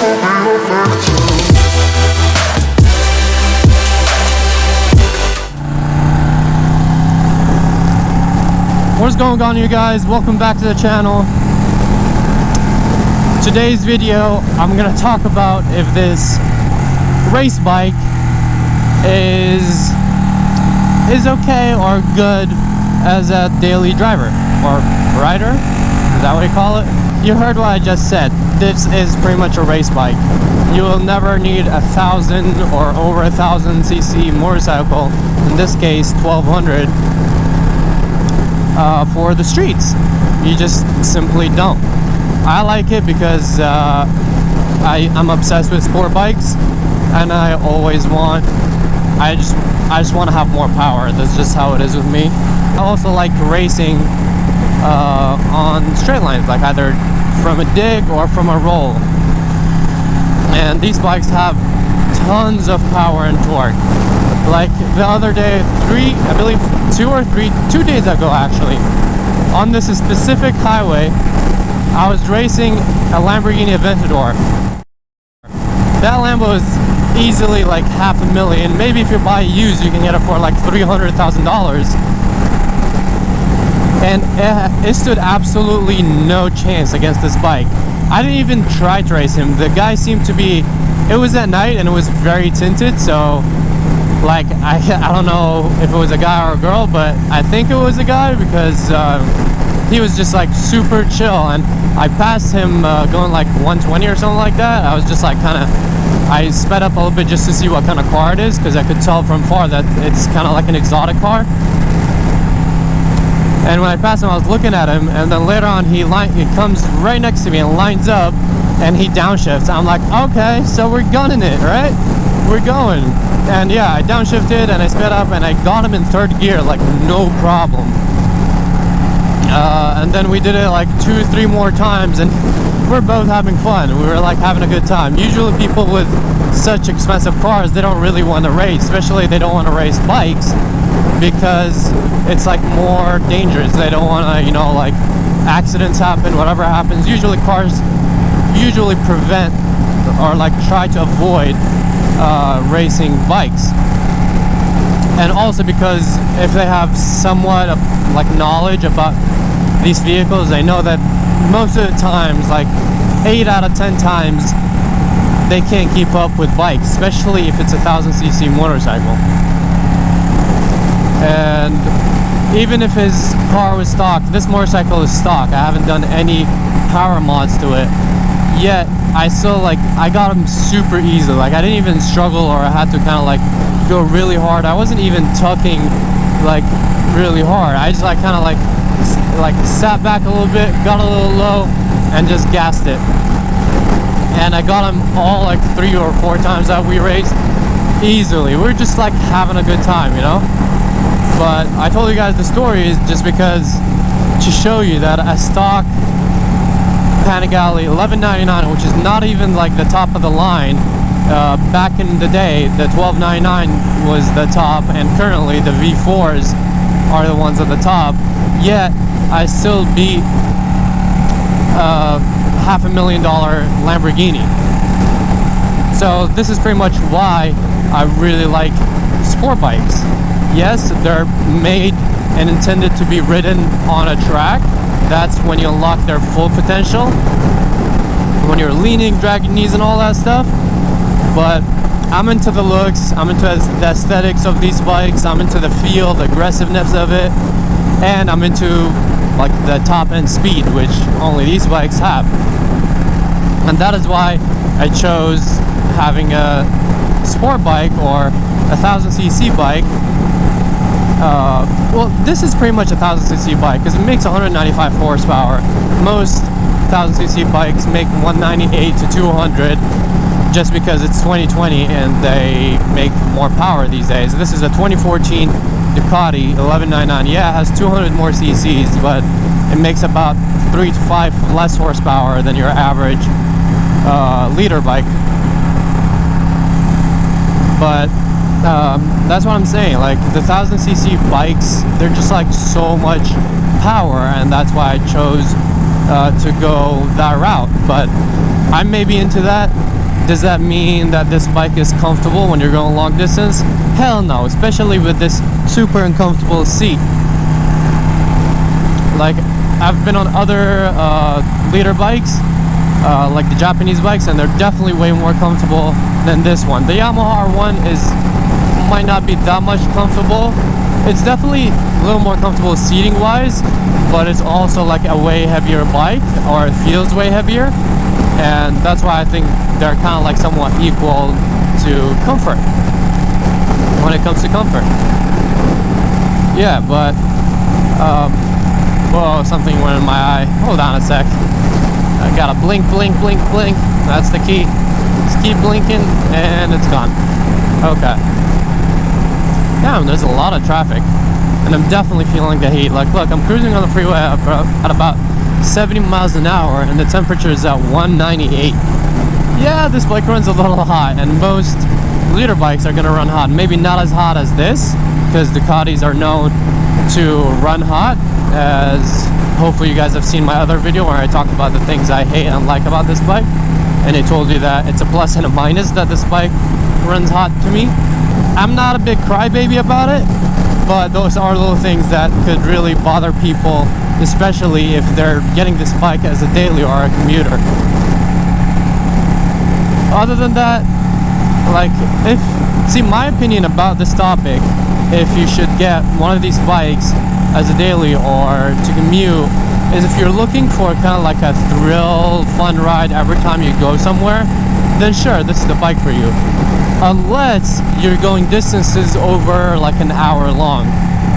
What's going on, you guys? Welcome back to the channel. Today's video, I'm gonna talk about if this race bike is okay or good as a daily driver or rider. Is that what you call it? You heard what I just said. This is pretty much a race bike. You will never need 1,000 or over 1,000 cc motorcycle, in this case 1,200, for the streets. You just simply don't. I like it because I'm obsessed with sport bikes, and I just want to have more power. That's just how it is with me. I also like racing on straight lines, like either from a dig or from a roll. And these bikes have tons of power and torque. Like the other day, 2 days ago actually, on this specific highway, I was racing a Lamborghini Aventador. That Lambo is easily like $500,000. Maybe if you buy used, you can get it for like $300,000. And it stood absolutely no chance against this bike. I didn't even try to race him. The guy seemed to be, it was at night and it was very tinted, so like I don't know if it was a guy or a girl, but I think it was a guy because he was just like super chill. And I passed him going like 120 or something like that. I was just like I sped up a little bit just to see what kind of car it is, because I could tell from far that it's kind of like an exotic car. And when I passed him, I was looking at him, and then later on he comes right next to me and lines up, and he downshifts. I'm like, okay, so we're gunning it, right? We're going. And yeah, I downshifted and I sped up and I got him in third gear, like no problem. And then we did it like 2-3 more times, and we're both having fun. We were like having a good time. Usually people with such expensive cars, they don't really want to race, especially they don't want to race bikes, because it's like more dangerous. They don't want to, you know, like accidents happen, whatever happens. Usually cars prevent or like try to avoid racing bikes. And also because if they have somewhat of like knowledge about these vehicles, they know that most of the times, like 8 out of 10 times, they can't keep up with bikes, especially if it's a 1,000 cc motorcycle. And even if his car was stock, this motorcycle is stock. I haven't done any power mods to it yet. I got him super easy. Like I didn't even struggle, or I had to kind of like go really hard. I wasn't even tucking like really hard. I just like kind of like sat back a little bit, got a little low, and just gassed it. And I got him all like 3 or 4 times that we raced easily. We're just like having a good time, you know. But I told you guys the story is just because to show you that a stock Panigale 1199, which is not even like the top of the line, back in the day the 1299 was the top, and currently the V4s are the ones at the top, yet I still beat $500,000 Lamborghini. So this is pretty much why I really like sport bikes. Yes, they're made and intended to be ridden on a track. That's when you unlock their full potential, when you're leaning, dragging knees and all that stuff. But I'm into the looks, I'm into the aesthetics of these bikes, I'm into the feel, the aggressiveness of it, and I'm into like the top end speed, which only these bikes have. And that is why I chose having a sport bike or a 1,000 cc bike. Well, this is pretty much a 1,000 cc bike because it makes 195 horsepower. Most 1,000 cc bikes make 198 to 200, just because it's 2020 and they make more power these days. This is a 2014 Ducati 1199. Yeah, it has 200 more cc's, but it makes about 3 to 5 less horsepower than your average liter bike. But that's what I'm saying. Like the 1,000 cc bikes, they're just like so much power, and that's why I chose to go that route. But I'm maybe into that. Does that mean that this bike is comfortable when you're going long distance? Hell no, especially with this super uncomfortable seat. Like, I've been on other leader bikes, like the Japanese bikes, and they're definitely way more comfortable than this one. The Yamaha R1 might not be that much comfortable. It's definitely a little more comfortable seating wise, but it's also like a way heavier bike, or it feels way heavier, and that's why I think they're kind of like somewhat equal to comfort when it comes to comfort. Yeah, but whoa, something went in my eye. Hold on a sec. I gotta blink, blink, blink, blink. That's the key. Just keep blinking and it's gone. Okay. Damn, there's a lot of traffic, and I'm definitely feeling the heat. Like, look, I'm cruising on the freeway at about 70 miles an hour, and the temperature is at 198. Yeah, this bike runs a little hot, and most leader bikes are gonna run hot. Maybe not as hot as this, because Ducatis are known to run hot, as hopefully you guys have seen my other video where I talked about the things I hate and like about this bike, and I told you that it's a plus and a minus that this bike runs hot to me. I'm not a big crybaby about it, but those are little things that could really bother people, especially if they're getting this bike as a daily or a commuter. Other than that, like, see, my opinion about this topic, if you should get one of these bikes as a daily or to commute, is if you're looking for kind of like a thrill, fun ride every time you go somewhere, then sure, this is the bike for you. Unless you're going distances over like an hour long,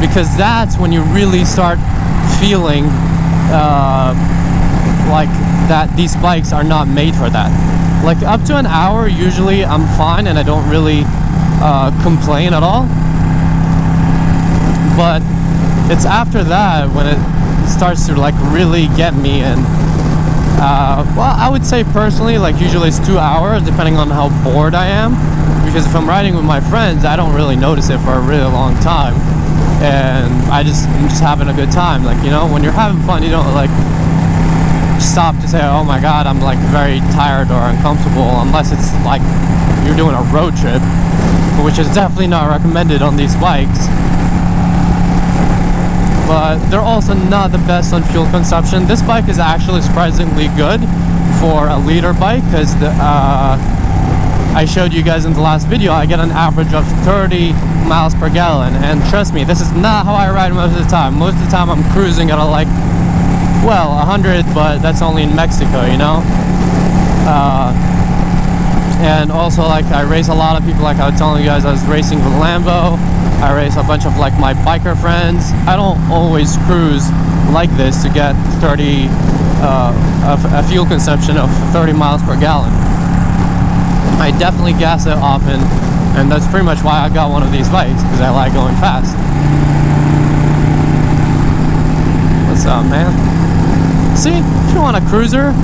because that's when you really start feeling like that these bikes are not made for that. Like, up to an hour, usually I'm fine and I don't really complain at all. But it's after that when it starts to like really get me. And well, I would say personally, like, usually it's 2 hours depending on how bored I am, because if I'm riding with my friends, I don't really notice it for a really long time, and I'm just having a good time. Like, you know, when you're having fun, you don't like stop to say, oh my god, I'm like very tired or uncomfortable, unless it's like you're doing a road trip, which is definitely not recommended on these bikes. But they're also not the best on fuel consumption. This bike is actually surprisingly good for a leader bike, because I showed you guys in the last video, I get an average of 30 miles per gallon, and trust me, this is not how I ride most of the time. Most of the time I'm cruising at a like, well, 100, but that's only in Mexico, you know. And also, like, I race a lot of people. Like I was telling you guys, I was racing with Lambo. I race a bunch of like my biker friends. I don't always cruise like this to get 30 a fuel consumption of 30 miles per gallon. I definitely gas it often, and that's pretty much why I got one of these bikes, because I like going fast. What's up, man? See, if you want a cruiser,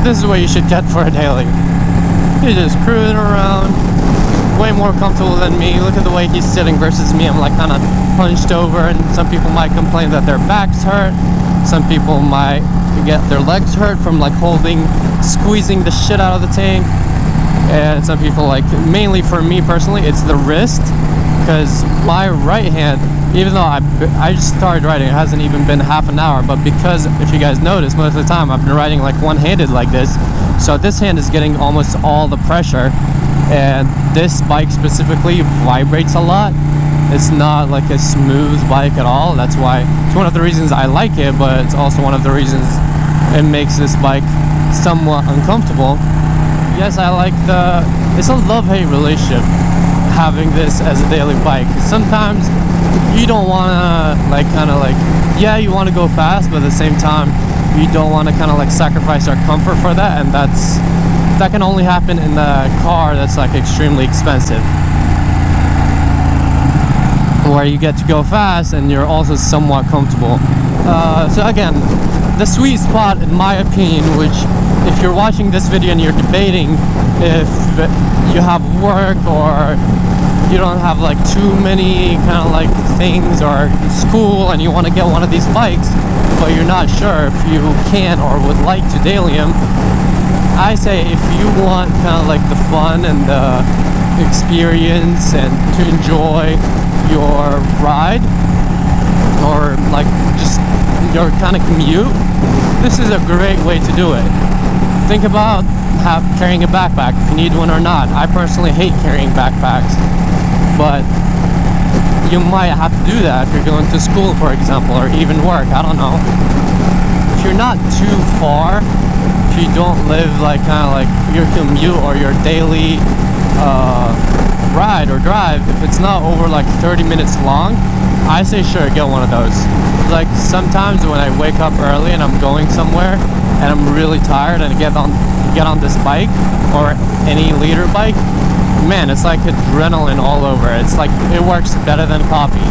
this is what you should get for a daily. You're just cruising around, way more comfortable than me. Look at the way he's sitting versus me. I'm like kind of hunched over, and some people might complain that their backs hurt. Some people might get their legs hurt from like squeezing the shit out of the tank. And some people, like, mainly for me personally, it's the wrist, because my right hand, even though I just started riding, it hasn't even been half an hour, but because, if you guys notice, most of the time I've been riding like one-handed like this, so this hand is getting almost all the pressure, and this bike specifically vibrates a lot. It's not like a smooth bike at all. That's why it's one of the reasons I like it, but it's also one of the reasons it makes this bike somewhat uncomfortable. Yes, I like it's a love-hate relationship having this as a daily bike. Sometimes you don't want to like kind of like, yeah, you want to go fast, but at the same time you don't want to kind of like sacrifice your comfort for that, and that can only happen in the car that's like extremely expensive, where you get to go fast and you're also somewhat comfortable. So again, the sweet spot, in my opinion, which if you're watching this video and you're debating if you have work or you don't have like too many kind of like things, or school, and you want to get one of these bikes but you're not sure if you can or would like to daily them, I say if you want kind of like the fun and the experience and to enjoy your ride, or like just your kind of commute, this is a great way to do it. Think about carrying a backpack, if you need one or not. I personally hate carrying backpacks, but you might have to do that if you're going to school, for example, or even work, I don't know. If you're not too far, if you don't live like kind of like your commute or your daily ride or drive, if it's not over like 30 minutes long, I say sure, get one of those. Like sometimes when I wake up early and I'm going somewhere and I'm really tired and I get on this bike or any leader bike, man, it's like adrenaline all over. It's like it works better than coffee.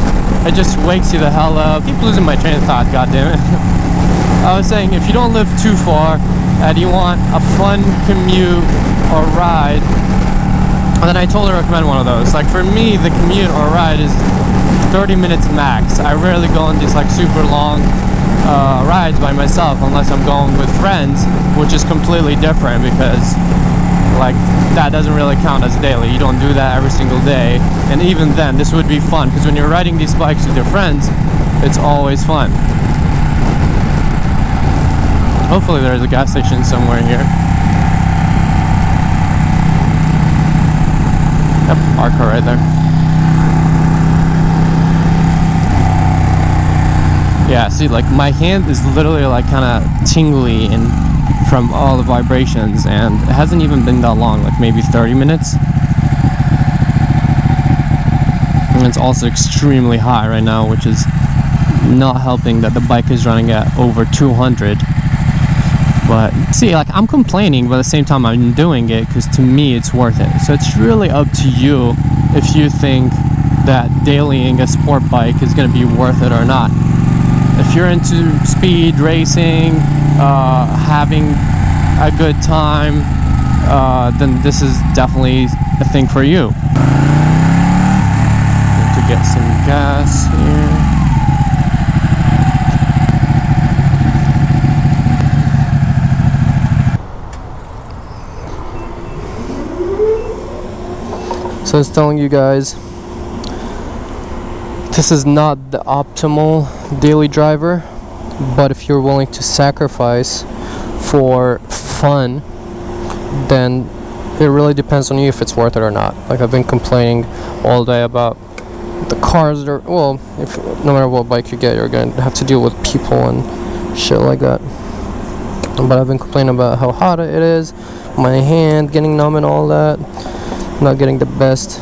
It just wakes you the hell up. I keep losing my train of thought, goddammit. I was saying, if you don't live too far and you want a fun commute or ride, then I totally recommend one of those. Like for me, the commute or ride is 30 minutes max. I rarely go on these like super long rides by myself unless I'm going with friends, which is completely different because like that doesn't really count as daily. You don't do that every single day, and even then this would be fun because when you're riding these bikes with your friends, it's always fun. Hopefully there's a gas station somewhere here. Yep, our car right there. Yeah, see, like my hand is literally like kind of tingly and from all the vibrations, and it hasn't even been that long, like maybe 30 minutes. And it's also extremely high right now, which is not helping that the bike is running at over 200. But see, like I'm complaining, but at the same time I'm doing it because to me it's worth it. So it's really up to you if you think that dailying a sport bike is going to be worth it or not. If you're into speed racing, having a good time, then this is definitely a thing for you. Need to get some gas here. So I was telling you guys, this is not the optimal daily driver, but if you're willing to sacrifice for fun, then it really depends on you if it's worth it or not. Like I've been complaining all day about the cars that are, well, if no matter what bike you get, you're gonna have to deal with people and shit like that. But I've been complaining about how hot it is, my hand getting numb and all that, not getting the best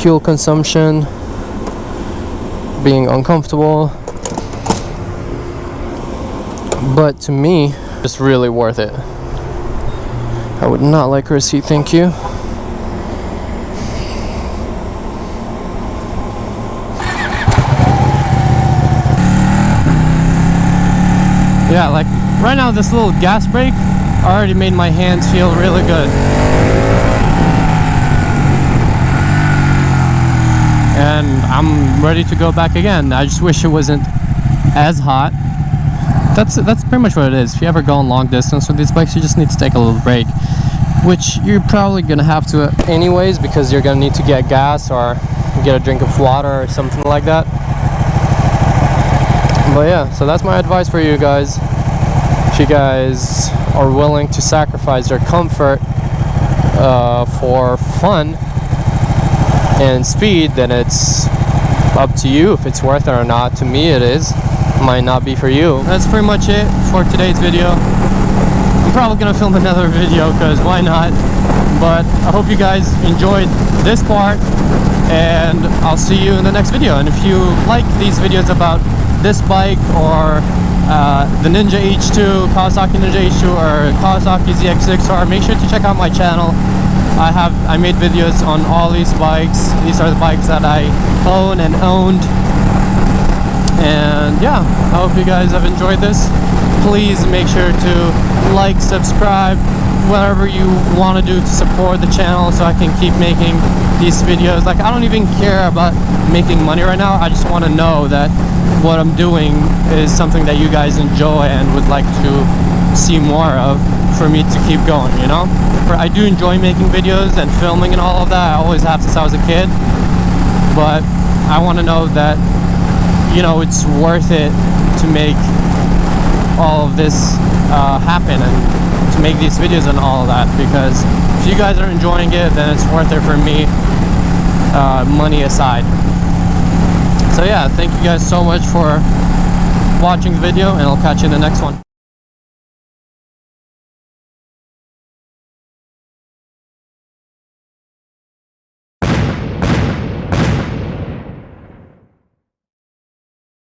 fuel consumption, being uncomfortable. But to me, it's really worth it. I would not like a receipt, thank you. Yeah, like right now this little gas brake already made my hands feel really good. And I'm ready to go back again. I just wish it wasn't as hot. That's pretty much what it is. If you ever go on long distance with these bikes, you just need to take a little break, which you're probably gonna have to anyways, because you're gonna need to get gas or get a drink of water or something like that. But yeah, so that's my advice for you guys. If you guys are willing to sacrifice your comfort for fun and speed, then it's up to you if it's worth it or not. To me it is. Might not be for you. That's pretty much it for today's video. I'm probably gonna film another video because why not, but I hope you guys enjoyed this part, and I'll see you in the next video. And if you like these videos about this bike or the Ninja H2, Kawasaki Ninja H2 or Kawasaki ZX6R, make sure to check out my channel. I made videos on all these bikes. These are the bikes that I own and owned. And yeah, I hope you guys have enjoyed this. Please make sure to like, subscribe, whatever you want to do to support the channel so I can keep making these videos. Like, I don't even care about making money right now. I just want to know that what I'm doing is something that you guys enjoy and would like to see more of for me to keep going, you know? I do enjoy making videos and filming and all of that. I always have since I was a kid, but I want to know that, you know, it's worth it to make all of this happen and to make these videos and all of that, because if you guys are enjoying it, then it's worth it for me, money aside. So yeah, thank you guys so much for watching the video, and I'll catch you in the next one.